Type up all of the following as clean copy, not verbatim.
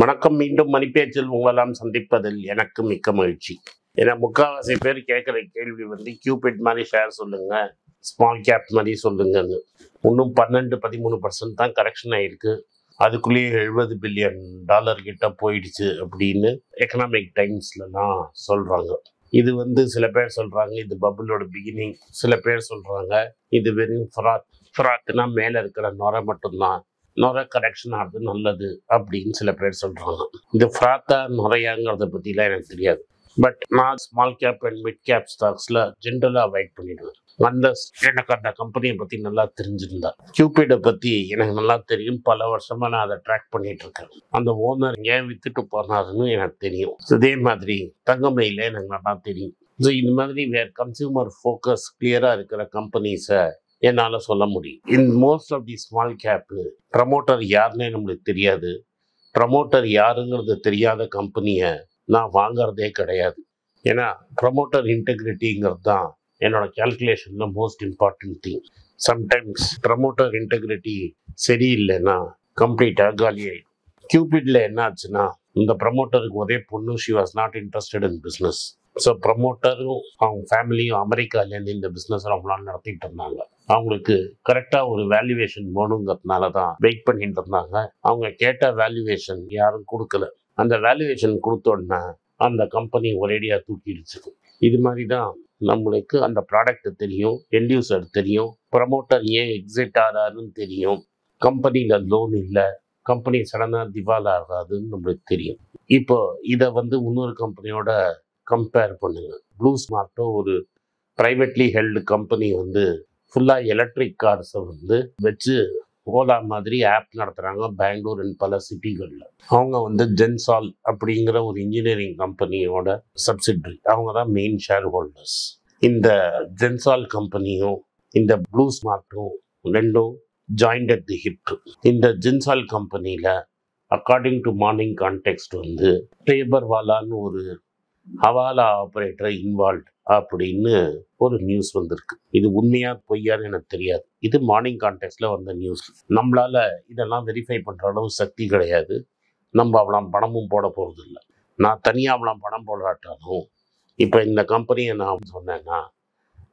வணக்கம். மீண்டும் மணிப்பேச்சில் உங்களெல்லாம் சந்திப்பதில் எனக்கு மிக்க மகிழ்ச்சி. ஏன்னா முக்கால்வாசி பேர் கேட்குற கேள்வி கியூபிட் மாதிரி ஷேர் சொல்லுங்க, ஸ்மால் கேப் மாதிரி சொல்லுங்கன்னு. இன்னும் 12-13% தான் கரெக்ஷன் ஆயிருக்கு. அதுக்குள்ளேயே $70 பில்லியன் கிட்ட போயிடுச்சு அப்படின்னு எக்கனாமிக் டைம்ஸ்லாம் சொல்றாங்க. இது சில பேர் சொல்றாங்க இது பபுளோட பிகினிங், சில பேர் சொல்றாங்க இது வெறும் ஃப்ராத்னா மேலே இருக்கிற நுரை மட்டும்தான், நுரை கரெக்ஷன் ஆகுது நல்லது அப்படின்னு சில பேர் சொல்றாங்க. இந்த ஃப்ராத்தா நுரையாங்கிறத பற்றிலாம் எனக்கு தெரியாது. பட் நான் small cap and mid cap ஸ்டாக்ஸில் ஜென்ரலாக அவாய்ட் பண்ணிடுவேன். எனக்கு அந்த கம்பெனியை பற்றி நல்லா தெரிஞ்சிருந்தா. கியூபிடை பற்றி எனக்கு நல்லா தெரியும். பல வருஷமாக நான் அதை ட்ராக் பண்ணிட்டு இருக்கேன். அந்த ஓனர் ஏன் வித்துட்டு போனாருன்னு எனக்கு தெரியும். இதே மாதிரி தங்கமயில எனக்கு நல்லா தெரியும். ஸோ இந்த மாதிரி கன்சியூமர் ஃபோக்கஸ் கிளியராக இருக்கிற கம்பெனிஸை என்னால் சொல்ல முடியும். In most of the small cap promoter யாருன்னே நம்மளுக்கு தெரியாது. ப்ரமோட்டர் யாருங்கிறது தெரியாத கம்பெனியை நான் வாங்கிறதே கிடையாது. ஏன்னா ப்ரமோட்டர் இன்டெகிரிட்டிங்கிறது தான் என்னோட கேல்குலேஷனில் most important thing. Sometimes promoter integrity சரியில்லைன்னா கம்ப்ளீட்டாக காலி ஆகிடும். கியூபிட்ல என்ன ஆச்சுன்னா, இந்த ப்ரமோட்டருக்கு ஒரே பொண்ணு, she was not interested in business. So ப்ரமோட்டரும் அவங்க ஃபேமிலியும் அமெரிக்காலேருந்து இந்த பிஸ்னஸ் ரொம்ப நாள் நடத்திட்டு இருந்தாங்க. அவங்களுக்கு கரெக்டாக ஒரு வேல்யூவேஷன் வேணுங்கிறதுனால தான் வெயிட் பண்ணிட்டு இருந்தாங்க. அவங்க கேட்ட வேல்யூவேஷன் யாரும் கொடுக்கல. அந்த வேல்யூவேஷன் கொடுத்த உடனே அந்த கம்பெனி ஒரேடியாக தூக்கிடுச்சு. இது மாதிரி தான் நம்மளுக்கு அந்த ப்ராடக்ட் தெரியும், என்டியூசர் தெரியும், ப்ரமோட்டர் ஏன் எக்ஸிட் ஆகிறாருன்னு தெரியும், கம்பெனியில் லோன் இல்லை, கம்பெனி சடனாக திவால் ஆகாதுன்னு நம்மளுக்கு தெரியும். இப்போ இதை இன்னொரு கம்பெனியோட கம்பேர் பண்ணுங்க. ப்ளூ ஸ்மார்ட்டோ ஒரு ப்ரைவேட்லி ஹெல்டு கம்பெனி ஃபுல்லாக எலக்ட்ரிக் கார்ஸை வச்சு ஓலா மாதிரி ஆப் நடத்துகிறாங்க பெங்களூர் அண்ட் பல சிட்டிகளில். அவங்க ஜென்சால் அப்படிங்கிற ஒரு இன்ஜினியரிங் கம்பெனியோட சப்சிடரி. அவங்க தான் மெயின் ஷேர் ஹோல்டர்ஸ். இந்த ஜென்சால் கம்பெனியும் இந்த ப்ளூ ஸ்மார்ட்டும் ரெண்டும் ஜாயின்ட் அட் தி ஹிப். இந்த ஜென்சால் கம்பெனியில் அக்கார்டிங் டு மார்னிங் கான்டெக்ஸ்ட் டேபர்வாலான்னு ஒரு ஹவாலா ஆப்ரேட்டர் இன்வால்வ் அப்படின்னு ஒரு நியூஸ் வந்திருக்கு. இது உண்மையா பொய்யான்னு எனக்கு தெரியாது. இது மார்னிங் கான்டெக்ட்ல வந்த நியூஸ். நம்மளால இதெல்லாம் வெரிஃபை பண்ற அளவு சக்தி கிடையாது. நம்ம அவ்வளோ பணமும் போட போறது இல்லை. நான் தனியாக அவ்வளோ பணம் போடாட்டாலும் இப்போ இந்த கம்பெனியை நான் சொன்னேன்னா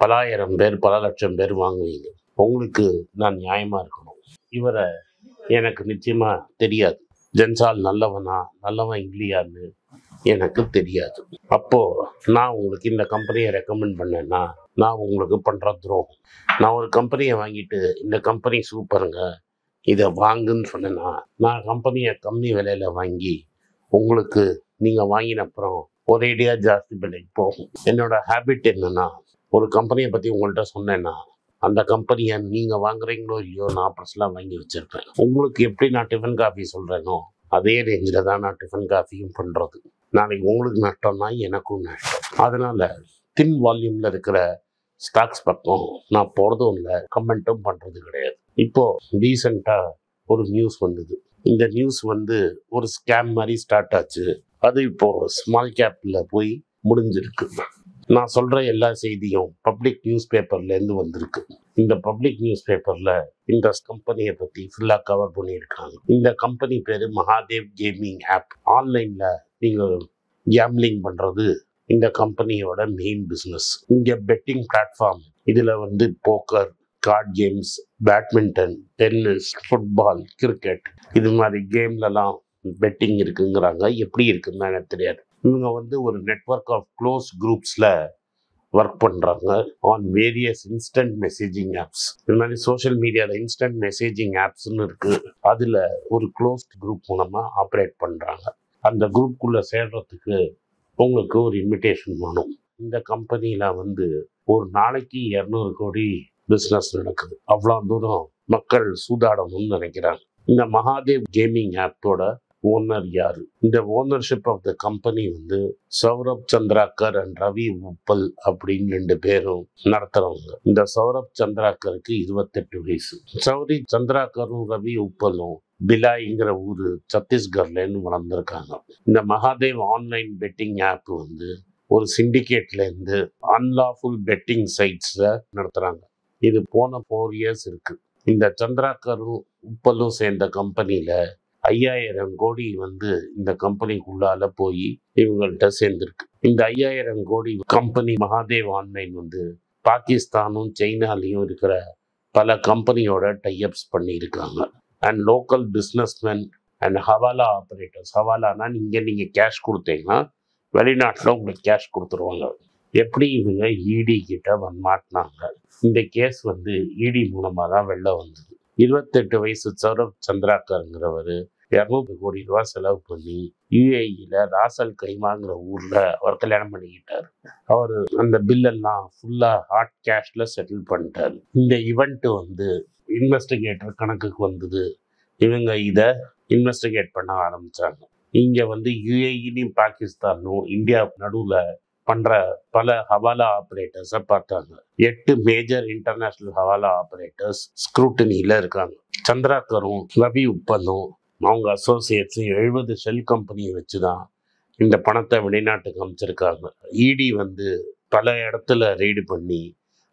பல ஆயிரம் பேர், பல லட்சம் பேர் வாங்குவீங்க. உங்களுக்கு நான் நியாயமா இருக்கணும். இவரை எனக்கு நிச்சயமா தெரியாது. ஜென்சால் நல்லவன் இல்லையான்னு எனக்கு தெரியாது. அப்போ நான் உங்களுக்கு இந்த கம்பெனியை ரெக்கமெண்ட் பண்ணேன்னா நான் உங்களுக்கு பண்ற துரோகம். நான் ஒரு கம்பெனியை வாங்கிட்டு இந்த கம்பெனி சூப்பருங்க, இதை வாங்குன்னு சொன்னேன்னா நான் கம்பெனியை கம்மி விலையில வாங்கி உங்களுக்கு நீங்க வாங்கின அப்புறம் ஒரேடியா ஜாஸ்தி விலைக்கு போகும். என்னோட ஹேபிட் என்னன்னா, ஒரு கம்பெனியை பத்தி உங்கள்கிட்ட சொன்னேன்னா அந்த கம்பெனியை நீங்க வாங்குறீங்களோ இல்லையோ நான் பர்சனலாக வாங்கி வச்சிருப்பேன். உங்களுக்கு எப்படி நான் டிஃபன் காஃபி சொல்றேனோ அதே ரேஞ்சில் தான் நான் டிஃபன் காஃபியும் பண்றது. நாளைக்கு உங்களுக்கு நஷ்டம்னா எனக்கும் நஷ்டம். அதனால தின் வால்யூம்ல இருக்கிற ஸ்டாக்ஸ் பக்கம் நான் போறதும் இல்லை, கமெண்ட்டும் பண்றது கிடையாது. இப்போ ரீசெண்டா ஒரு நியூஸ் வந்தது. இந்த நியூஸ் ஒரு ஸ்கேம் மாதிரி ஸ்டார்ட் ஆச்சு. அது இப்போ ஸ்மால் கேப்ல போய் முடிஞ்சிருக்கு. நான் சொல்ற எல்லா செய்தியும் பப்ளிக் நியூஸ் பேப்பர்லேருந்து வந்திருக்கு. இந்த பப்ளிக் நியூஸ் பேப்பர்ல இந்த கம்பெனியை பத்தி ஃபுல்லா கவர் பண்ணியிருக்காங்க. இந்த கம்பெனி பேரு மகாதேவ் கேமிங் ஆப். ஆன்லைன்ல நீங்க கேம்லிங் பண்றது இந்த கம்பெனியோட மெயின் பிஸ்னஸ். இங்க பெட்டிங் பிளாட்ஃபார்ம். இதுல poker, card games, badminton, tennis, football, cricket இது மாதிரி கேம்லலாம் பெட்டிங் இருக்குங்கிறாங்க. எப்படி இருக்குன்னு எனக்கு தெரியாது. இவங்க ஒரு நெட்வொர்க் ஆஃப் க்ளோஸ் குரூப்ஸ்ல ஒர்க் பண்றாங்க on various instant messaging apps. இது மாதிரி சோஷியல் மீடியாவில் இன்ஸ்டன்ட் மெசேஜிங் ஆப்ஸ்ன்னு இருக்கு. அதுல ஒரு க்ளோஸ்ட் குரூப் மூலமா ஆப்ரேட் பண்றாங்க. அந்த குரூப்புக்குள்ள சேர்றதுக்கு உங்களுக்கு ஒரு இன்விடேஷன் வேணும். இந்த கம்பெனியில ஒரு நாளைக்கு 200 கோடி பிஸ்னஸ் நடக்குது. அவ்வளோ தூரம் மக்கள் சூதாடணும்னு நினைக்கிறாங்க. இந்த மகாதேவ் கேமிங் ஆப்போட ஓனர் யாரு? இந்த ownership of the company Saurabh Chandrakar and Ravi Uppal அப்படின்னு 2 பேரும் நடத்துறவங்க. இந்த சௌரப் சந்திராகருக்கு 28 வயசு. சந்திராகரும் ரவி உப்பலும் பிலாய்ங்கிற ஊரு சத்தீஸ்கர்லேருந்து வளர்ந்துருக்காங்க. இந்த மகாதேவ் ஆன்லைன் பெட்டிங் ஆப் ஒரு சிண்டிகேட்ல இருந்து அன்லாஃபுல் பெட்டிங் சைட்ஸை நடத்துறாங்க. இது போன 4 இயர்ஸ் இருக்கு. இந்த சந்திராகரும் உப்பலும் சேர்ந்த கம்பெனியில 5000 கோடி வந்து இந்த கம்பெனிக்குள்ளால போய் இவங்கள்ட்ட சேர்ந்துருக்கு. இந்த 5000 கோடி கம்பெனி மகாதேவ் ஆன்லைன் வந்து பாகிஸ்தானும் சைனாலையும் இருக்கிற பல கம்பெனியோட டைஅப்ஸ் பண்ணியிருக்காங்க. And local businessmen and hawala operators, ஹவாலானா இங்கே நீங்கள் கேஷ் கொடுத்தீங்கன்னா வெளிநாட்டில் உங்களுக்கு கேஷ் கொடுத்துருவாங்க. எப்படி இவங்க இடி கிட்ட மாட்டினாங்க. இந்த கேஸ் வந்து இடி மூலமாக தான் வெளில வந்தது. 28 வயசு சௌரவ் சந்திராகருங்கிறவர் 200 கோடி ரூபா செலவு பண்ணி யுஏஇல ராசல் கைமாங்கிற ஊர்ல அவர் கல்யாணம் பண்ணிக்கிட்டார். அவர் அந்த பில்லெல்லாம் ஃபுல்லா ஹாட் கேஷ்ல செட்டில் பண்ணிட்டார். இந்த ஈவெண்ட் வந்து இன்வெஸ்டிகேட்டர் கணக்குக்கு வந்தது. இவங்க இதை இன்வெஸ்டிகேட் பண்ண ஆரம்பிச்சாங்க. இங்க வந்து யுஏஇலையும் பாகிஸ்தானும் இந்தியா நடுவில் பண்ற பல ஹவாலா ஆப்ரேட்டர்ஸை பார்த்தாங்க. 8 மேஜர் இன்டர்நேஷனல் ஹவாலா ஆப்ரேட்டர்ஸ் ஸ்க்ரூட்டனியில் இருக்காங்க. சந்திராகரும் ரவி உப்பலும் அவங்க அசோசியேட்ஸும் 70 ஷெல் கம்பெனியை வச்சு தான் இந்த பணத்தை வெளிநாட்டுக்கு அமைச்சிருக்காங்க. இடி வந்து பல இடத்துல ரெய்டு பண்ணி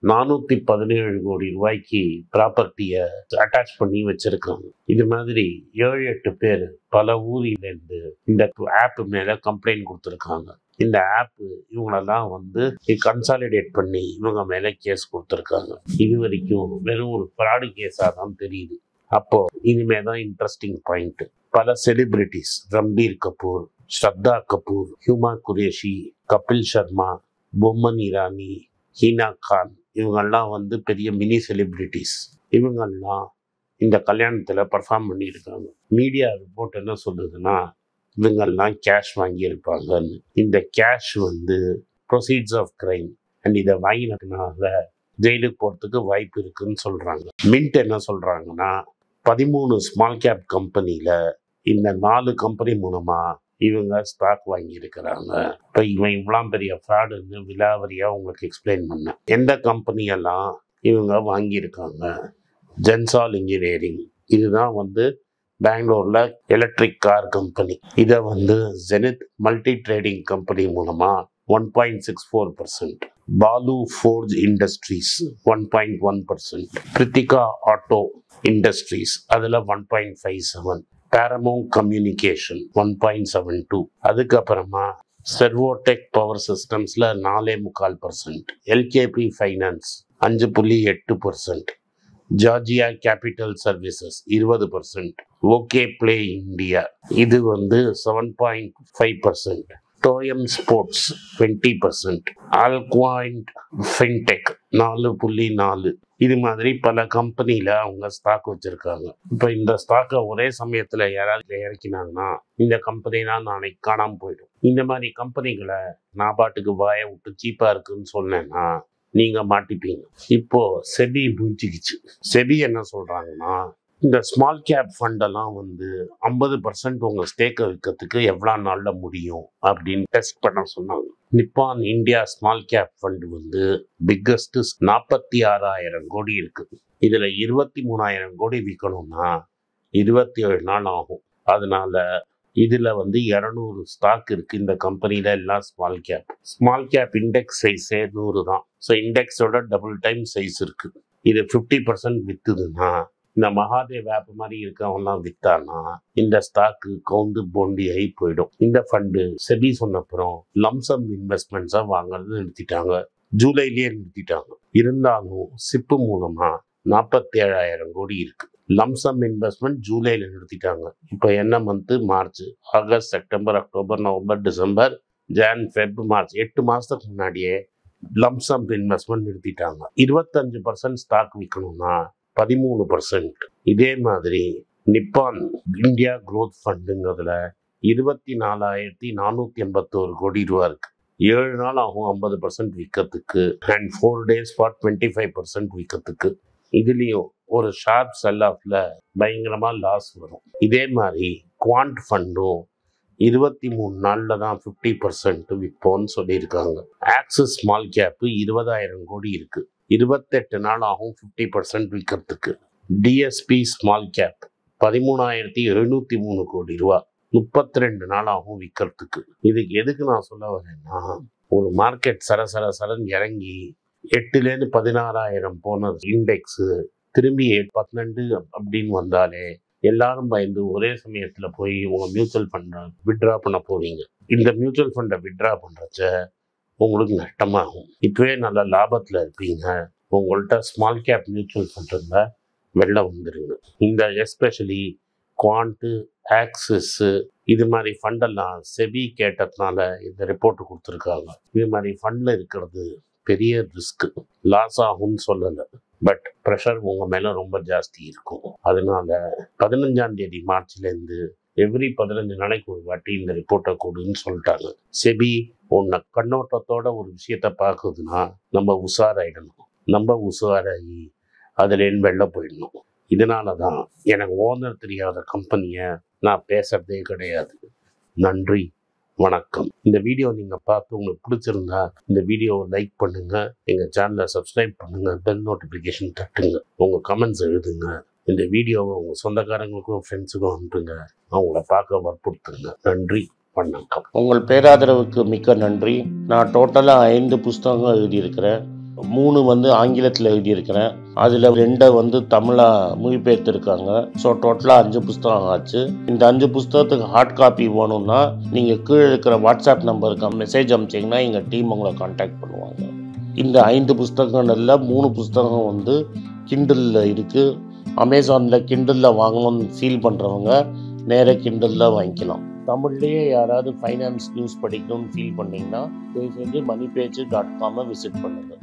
417 கோடி ரூபாய்க்கு ப்ராப்பர்ட்டியை அட்டாச் பண்ணி வச்சிருக்காங்க. இது மாதிரி 7-8 பேர் பல ஊரிலேருந்து இந்த ஆப் மேலே கம்ப்ளைண்ட் கொடுத்துருக்காங்க. இந்த ஆப் இவங்களெல்லாம் வந்து கன்சாலிடேட் பண்ணி இவங்க மேலே கேஸ் கொடுத்துருக்காங்க. இது வரைக்கும் வெறும் ஒரு ஃப்ராடு கேஸாக தான் தெரியுது. அப்போ இனிமே தான் இன்ட்ரெஸ்டிங் பாயிண்ட். பல செலிபிரிட்டிஸ் ரன்பீர் கபூர், ஸ்ரத்தா கபூர், ஹுமா குரேஷி, கபில் சர்மா, பொம்மன் இரானி, ஹீனா கான் இவங்கெல்லாம் வந்து பெரிய மினி செலிபிரிட்டிஸ். இவங்கெல்லாம் இந்த கல்யாணத்தில் பர்ஃபார்ம் பண்ணியிருக்காங்க. மீடியா ரிப்போர்ட் என்ன சொல்லுதுன்னா இவங்கெல்லாம் கேஷ் வாங்கியிருப்பாங்கன்னு. இந்த கேஷ் வந்து ப்ரொசீட்ஸ் ஆஃப் கிரைம் அண்ட் இதை வாங்கினதுனால ஜெயிலுக்கு போகிறதுக்கு வாய்ப்பு இருக்குன்னு சொல்கிறாங்க. மின்ட் என்ன சொல்கிறாங்கன்னா 13 ஸ்மால் கேப் கம்பெனியில் இந்த 4 கம்பெனி மூலமாக இவங்க ஸ்டாக் வாங்கியிருக்கிறாங்க. இப்போ இவன் இவ்வளோ பெரிய ஃப்ராடுன்னு விலாவரியாக உங்களுக்கு எக்ஸ்பிளைன் பண்ணேன். எந்த கம்பெனியெல்லாம் இவங்க வாங்கியிருக்காங்க? ஜென்சால் இன்ஜினியரிங், இதுதான் வந்து பெங்களூரில் எலக்ட்ரிக் கார் கம்பெனி. இதை வந்து ஜெனித் மல்டி ட்ரேடிங் கம்பெனி மூலமாக 1.64%, Balu Forge Industries 1.1%, Pritika Auto Industries அதில் 1.57%, பேரமௌண்ட் கம்யூனிகேஷன் 1.72%, அதுக்கப்புறமா செர்வோடெக் பவர் சிஸ்டம்ஸில் 4.25%, LKP Finance 5.8%, Georgia Capital Services 20%, OK Play India இது வந்து 7.5%, டோயம் ஸ்போர்ட்ஸ் 20%, ஆல்குவாயிண்ட் ஃபின்டெக் 4.4%. இது மாதிரி பல கம்பெனியில் அவங்க ஸ்டாக் வச்சுருக்காங்க. இப்போ இந்த ஸ்டாக்கை ஒரே சமயத்தில் யாராவது இறக்கினாங்கன்னா இந்த கம்பெனிலாம் நாளைக்கு காணாமல் போயிடும். இந்த மாதிரி கம்பெனிகளை நான் பாட்டுக்கு வாயை விட்டு சீப்பாக இருக்குன்னு சொன்னேன்னா நீங்கள் மாட்டிப்பீங்க. இப்போது செபி முடிச்சுக்கிச்சு. செபி என்ன சொல்கிறாங்கன்னா இந்த ஸ்மால் கேப் ஃபண்டெல்லாம் வந்து 50% உங்கள் ஸ்டேக்கை விற்கிறதுக்கு எவ்வளோ நாளில் முடியும் அப்படின்னு டெஸ்ட் பண்ண சொன்னாங்க. நிப்பான் இந்தியா ஸ்மால் கேப் ஃபண்ட் வந்து பிக்கஸ்ட் 46,000 கோடி இருக்குது. இதில் 23,000 கோடி விற்கணும்னா 27 நாள் ஆகும். அதனால இதில் வந்து 200 ஸ்டாக் இருக்குது இந்த கம்பெனியில் எல்லாம் ஸ்மால் கேப் இண்டெக்ஸ் சைஸே 100 தான். ஸோ இண்டெக்ஸோட டபுள் டைம் சைஸ் இருக்குது. இது 50% விற்றுதுன்னா இந்த மகாதேவ் ஆப் மாதிரி இருக்கவங்கலாம் விற்றானா இந்த ஸ்டாக்கு கவுந்து போண்டி ஆகி போயிடும். இந்த ஃபண்டு செபி சொன்னப்புறம் லம்சம் இன்வெஸ்ட்மெண்ட்ஸாக வாங்குறது நிறுத்திட்டாங்க. ஜூலைலேயே நிறுத்திட்டாங்க. இருந்தாலும் சிப்பு மூலமாக 47,000 கோடி இருக்கு. லம்சம் இன்வெஸ்ட்மெண்ட் ஜூலைல நிறுத்திட்டாங்க. இப்போ என்ன month? March, August, September, October, November, December, John, Feb, March 8 மாதத்துக்கு முன்னாடியே லம்சம் இன்வெஸ்ட்மெண்ட் நிறுத்திட்டாங்க. 25% ஸ்டாக் விற்கணும்னா 13%. இதே மாதிரி நிப்பான் இந்தியா க்ரோத் ஃபண்டுங்கிறதுல 24,481 கோடி ரூபா இருக்கு. 7 நாள் ஆகும் 50% விற்கிறதுக்கு அண்ட் 4 days ஃபார் 25% விற்கிறதுக்கு. இதுலேயும் ஒரு ஷார்ப் செல் ஆஃப்ல பயங்கரமாக லாஸ் வரும். இதே மாதிரி குவாண்ட் ஃபண்டும் 23 நாளில் தான் 50% விற்போன்னு சொல்லியிருக்காங்க. ஆக்சிஸ் ஸ்மால் கேப்பு 20,000 கோடி இருக்கு. 28 நாள் ஆகும் 50% விற்கிறதுக்கு. டிஎஸ்பி ஸ்மால் கேப் 13,703 கோடி ரூபா, 32 நாள் ஆகும் விற்கிறதுக்கு. இதுக்கு எதுக்கு நான் சொல்ல வரேன்னா, ஒரு மார்க்கெட் சரன்னு இறங்கி 8,000 16,000 போன இண்டெக்ஸு திரும்பி 12 அப்படின்னு வந்தாலே எல்லாரும் பயந்து ஒரே சமயத்தில் போய் உங்கள் மியூச்சுவல் ஃபண்டை விட்ரா பண்ண போவீங்க. இந்த மியூச்சுவல் ஃபண்டை விட்ரா பண்ணுறச்ச உங்களுக்கு நஷ்டமாகும். இப்போவே நல்ல லாபத்தில் இருப்பீங்க. உங்கள்கிட்ட ஸ்மால் கேப் மியூச்சுவல் ஃபண்ட் இருந்தால் வெளில வந்துடுங்க. இந்த எஸ்பெஷலி குவான்ட்டு, ஆக்சிஸ்ஸு இது மாதிரி ஃபண்டெல்லாம் செபி கேட்டதுனால இந்த ரிப்போர்ட்டு கொடுத்துருக்காங்க. இது மாதிரி ஃபண்டில் இருக்கிறது பெரிய ரிஸ்க்கு. லாஸ் ஆகும்னு சொல்லலை, பட் ப்ரெஷர் உங்கள் மேலே ரொம்ப ஜாஸ்தி இருக்கும். அதனால 15ஆம் தேதி மார்ச்லேருந்து எவ்ரி 15 நாளைக்கு ஒரு வாட்டி இந்த ரிப்போர்ட்டை கொடுன்னு சொல்லிட்டாங்க. செபி உன்னை கண்ணோட்டத்தோட ஒரு விஷயத்தை பார்க்குதுன்னா நம்ம உஷாராயிடணும். நம்ம உஷாராகி அதுலேருந்து வெளில போயிடணும். இதனால தான் எனக்கு ஓனர் தெரியாத கம்பெனியை நான் பேசுகிறதே கிடையாது. நன்றி, வணக்கம். இந்த வீடியோ நீங்கள் பார்த்து உங்களுக்கு பிடிச்சிருந்தா இந்த வீடியோவை லைக் பண்ணுங்கள், எங்கள் சேனலை சப்ஸ்கிரைப் பண்ணுங்கள், பெல் நோட்டிஃபிகேஷன் தட்டுங்க, உங்கள் கமெண்ட்ஸ் எழுதுங்க. இந்த வீடியோவை உங்கள் சொந்தக்காரங்களுக்கும் ஃப்ரெண்ட்ஸுக்கும் அனுப்புங்க, அவங்கள பார்க்க வற்புறுத்துங்க. நன்றி, வணக்கம். உங்கள் பேராதரவுக்கு மிக்க நன்றி. நான் டோட்டலாக 5 புஸ்தகங்கள் எழுதியிருக்கிறேன். 3 வந்து ஆங்கிலத்தில் எழுதியிருக்கிறேன். அதில் 2 தமிழாக மொழிபெயர்த்துருக்காங்க. ஸோ டோட்டலாக 5 புஸ்தகம் ஆச்சு. இந்த 5 புஸ்தகத்துக்கு ஹார்ட் காப்பி வேணும்னா நீங்கள் கீழே இருக்கிற வாட்ஸ்அப் நம்பருக்கு மெசேஜ் அனுப்பிச்சிங்கன்னா எங்கள் டீம் உங்களை கான்டாக்ட் பண்ணுவாங்க. இந்த 5 புஸ்தகங்களில் 3 புஸ்தகம் கிண்டலில் இருக்குது. அமேசானில் கிண்டலில் வாங்கணும்னு ஃபீல் பண்ணுறவங்க நேராக கிண்டலில் வாங்கிக்கலாம். தமிழ்லேயே யாராவது ஃபைனான்ஸ் நியூஸ் படிக்கணும்னு ஃபீல் பண்ணிங்கன்னா தயவுசெஞ்சு moneypage.com விசிட் பண்ணுங்கள்.